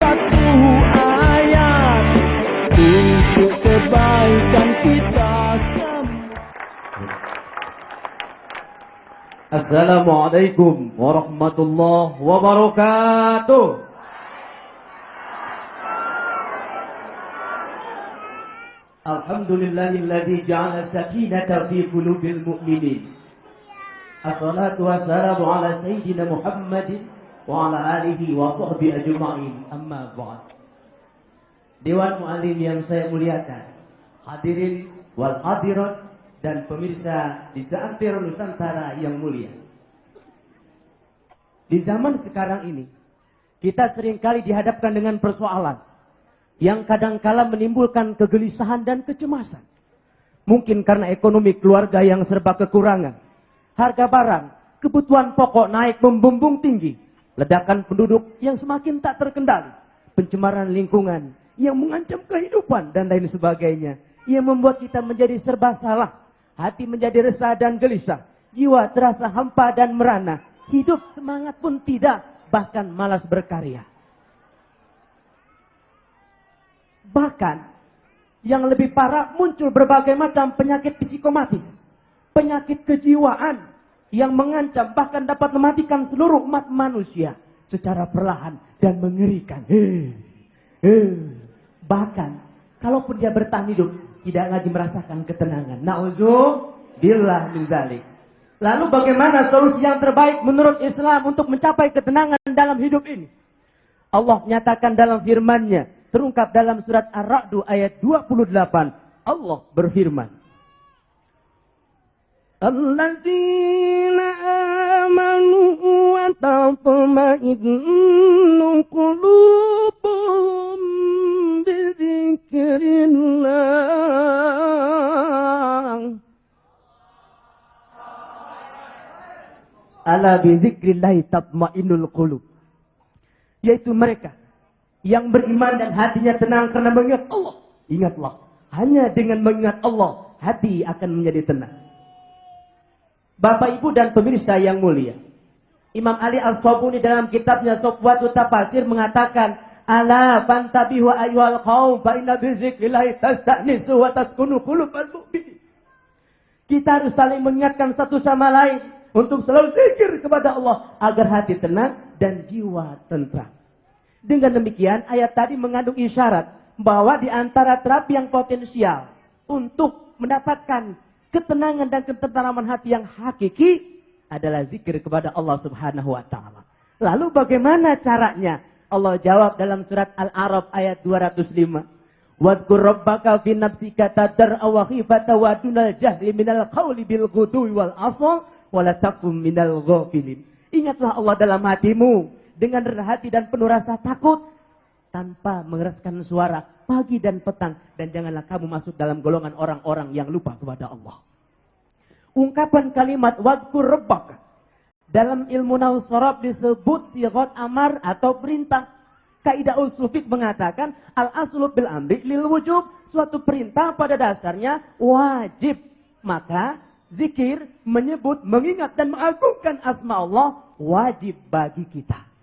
Satu ayat untuk kebaikan kita semua. Assalamualaikum warahmatullahi wabarakatuh. Alhamdulillahilladzi ja'ala sakinata fi qulubil mu'minin. Assalatu wassalamu ala sayyidina Muhammadin wa ala alihi wa sahbihi ajma'in. Amma ba'd. Dewan Mu'allim yang saya muliakan, hadirin wal hadirat dan pemirsa di seantero Nusantara yang mulia. Di zaman sekarang ini, kita seringkali dihadapkan dengan persoalan yang kadangkala menimbulkan kegelisahan dan kecemasan. Mungkin karena ekonomi keluarga yang serba kekurangan, harga barang, kebutuhan pokok naik membumbung tinggi, ledakan penduduk yang semakin tak terkendali, pencemaran lingkungan yang mengancam kehidupan dan lain sebagainya, yang membuat kita menjadi serba salah, hati menjadi resah dan gelisah, jiwa terasa hampa dan merana, hidup semangat pun tidak, bahkan malas berkarya. Bahkan yang lebih parah, muncul berbagai macam penyakit psikomatis, penyakit kejiwaan yang mengancam bahkan dapat mematikan seluruh umat manusia secara perlahan dan mengerikan. Bahkan kalaupun dia bertahan hidup, tidak lagi merasakan ketenangan. Na'udzubillah min dzalik. Lalu bagaimana solusi yang terbaik menurut Islam untuk mencapai ketenangan dalam hidup ini? Allah nyatakan dalam firman-Nya, terungkap dalam surat Ar-Ra'd ayat 28. Allah berfirman, Alladzina amanu wa tatma'innu qulubuhum bi dzikrillah. Ala bi dzikrillah tatma'innul qulub. Yaitu mereka yang beriman dan hatinya tenang karena mengingat Allah. Ingatlah, hanya dengan mengingat Allah, hati akan menjadi tenang. Bapak, Ibu, dan pemirsa yang mulia, Imam Ali As-Sabuni dalam kitabnya Sofwatu Tafasir mengatakan, Ala fantabihu ayyuhal qaum fa inna bi dzikrillah tasta'nisu wa taskunu qulubal mu'minin. Kita harus saling mengingatkan satu sama lain untuk selalu zikir kepada Allah agar hati tenang dan jiwa tentram. Dengan demikian, ayat tadi mengandung isyarat bahwa di antara terapi yang potensial untuk mendapatkan ketenangan dan ketentraman hati yang hakiki adalah zikir kepada Allah Subhanahu wa taala. Lalu bagaimana caranya? Allah jawab dalam surat Al-A'raf ayat 205. Wadhkur rabbaka fi nafsika tadarru'an wa khifatan wa dunal jahri minal qawli bil ghudwi wal asal wa la takum minal ghafilin. Ingatlah Allah dalam hatimu dengan rendah hati dan penuh rasa takut, tanpa mengeraskan suara pagi dan petang, dan janganlah kamu masuk dalam golongan orang-orang yang lupa kepada Allah. Ungkapan kalimat wadhkur rabbaka dalam ilmu nahwu sharaf disebut sighat amar atau perintah. Kaidah usul fiqh mengatakan al-aslu bil amri lil wujub, suatu perintah pada dasarnya wajib. Maka zikir menyebut, mengingat dan mengagungkan asma Allah wajib bagi kita.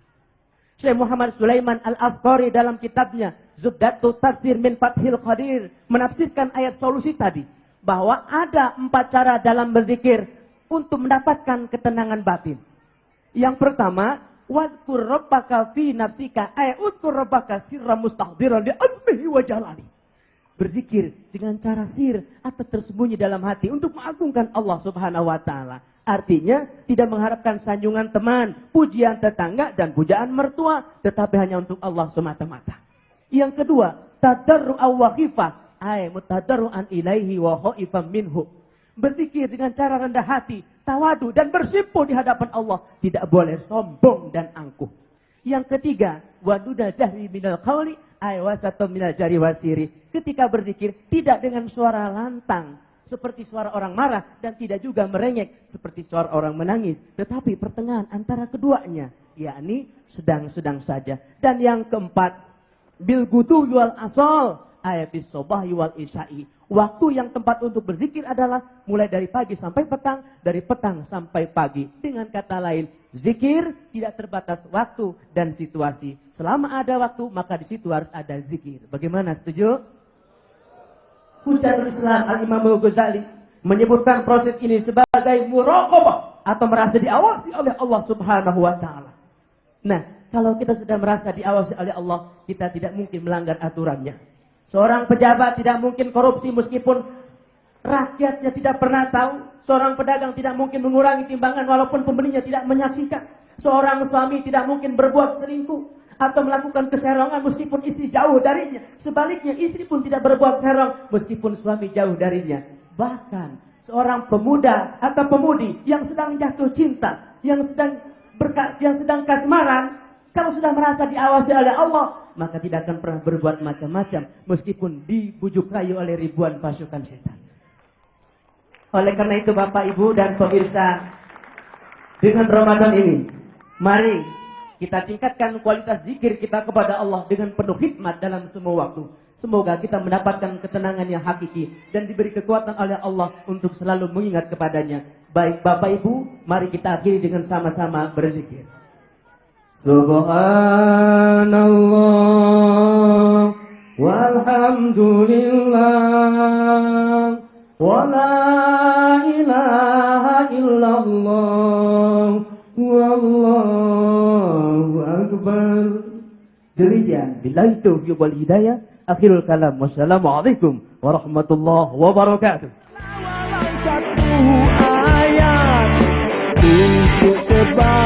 Syekh Muhammad Sulaiman Al-Asqari dalam kitabnya Zubdatu Tafsir min Fathil Qadir menafsirkan ayat solusi tadi, bahwa ada 4 cara dalam berzikir untuk mendapatkan ketenangan batin. Yang pertama, wadhkur rabbaka fi nafsika ay udhkur rabbaka sirra mustahdiran li azmihi wa jalali. Berzikir dengan cara sir atau tersembunyi dalam hati untuk mengagungkan Allah Subhanahu wa taala. Artinya tidak mengharapkan sanjungan teman, pujian tetangga dan pujaan mertua, tetapi hanya untuk Allah semata-mata. Yang kedua, tadarru'an wa khifah, ay mutadarru'an ilaihi wa khaifan minhu. Berzikir dengan cara rendah hati, tawadu dan bersimpuh di hadapan Allah, tidak boleh sombong dan angkuh. Yang ketiga, waduna jahri minal qawli ay wasatun minal jari wasiri. Ketika berzikir tidak dengan suara lantang seperti suara orang marah, dan tidak juga merengek seperti suara orang menangis, tetapi pertengahan antara keduanya, yakni sedang-sedang saja. Dan yang keempat, bil gudu wal asal ay bis subahi wal isya'i. Waktu yang tempat untuk berzikir adalah mulai dari pagi sampai petang, dari petang sampai pagi. Dengan kata lain, Zikir tidak terbatas waktu dan situasi. Selama ada waktu, maka di situ harus ada zikir. Bagaimana, setuju? Hujjatul Islam Al-Imam Al-Ghazali menyebutkan proses ini sebagai muraqabah atau merasa diawasi oleh Allah Subhanahu wa taala. Nah, kalau kita sudah merasa diawasi oleh Allah, kita tidak mungkin melanggar aturannya. Seorang pejabat tidak mungkin korupsi meskipun rakyatnya tidak pernah tahu. Seorang pedagang tidak mungkin mengurangi timbangan walaupun pembelinya tidak menyaksikan. Seorang suami tidak mungkin berbuat selingkuh atau melakukan keserongan meskipun istri jauh darinya. Sebaliknya, istri pun tidak berbuat serong meskipun suami jauh darinya. Bahkan seorang pemuda atau pemudi yang sedang jatuh cinta, yang sedang kasmaran, kalau sudah merasa diawasi oleh Allah, maka tidak akan pernah berbuat macam-macam meskipun dibujuk rayu oleh ribuan pasukan setan. Oleh karena itu Bapak, Ibu, dan pemirsa, dengan Ramadan ini, mari kita tingkatkan kualitas zikir kita kepada Allah dengan penuh hikmat dalam semua waktu. Semoga kita mendapatkan ketenangan yang hakiki dan diberi kekuatan oleh Allah untuk selalu mengingat kepadanya. Baik Bapak, Ibu, mari kita akhiri dengan sama-sama berzikir. Subhanallah walhamdulillah wa la ilaha illallah wallahu akbar. Demikian, billahi taufiq wal hidayah. Akhirul kalam. Wassalamualaikum warahmatullahi wabarakatuh. Satu ayat untuk kebaikan